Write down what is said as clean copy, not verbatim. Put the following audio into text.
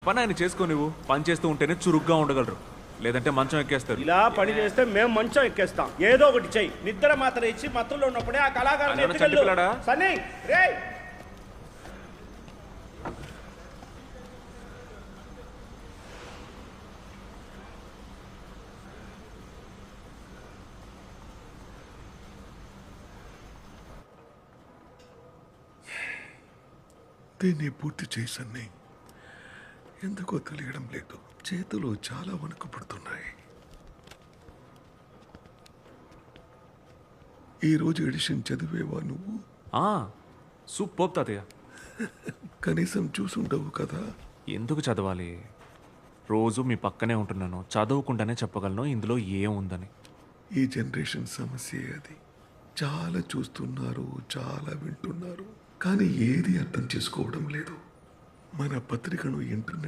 పని ఆయన చేసుకో, నువ్వు పని చేస్తూ ఉంటేనే చురుగ్గా ఉండగలరు, లేదంటే మంచం ఎక్కేస్తారు. ఇలా పని చేస్తే మేము మంచం ఎక్కేస్తాం. ఏదో ఒకటి చెయ్యి. నిద్ర మాత్రం ఇచ్చి మత్తులో ఉన్నప్పుడే ఆ కళాకారుని ఆయన చంటిపిల్లాడా? సన్నీ రే దీన్ని పూర్తి చేసన్ని ఎందుకో తెలియడం లేదు. చేతులు చాలా వణుకు పుడుతున్నాయి. ఈరోజు ఎడిషన్ చదివేవా నువ్వు? సూపర్ తాతయ్య. కనీసం చూసుండవు కదా. ఎందుకు చదవాలి? రోజు మీ పక్కనే ఉంటున్నాను, చదవకుండానే చెప్పగలను ఇందులో ఏముందని. ఈ జనరేషన్ సమస్య అది. చాలా చూస్తున్నారు, చాలా వింటున్నారు, కానీ ఏది అర్థం చేసుకోవడం లేదు. మన పత్రికను ఇంటర్నెట్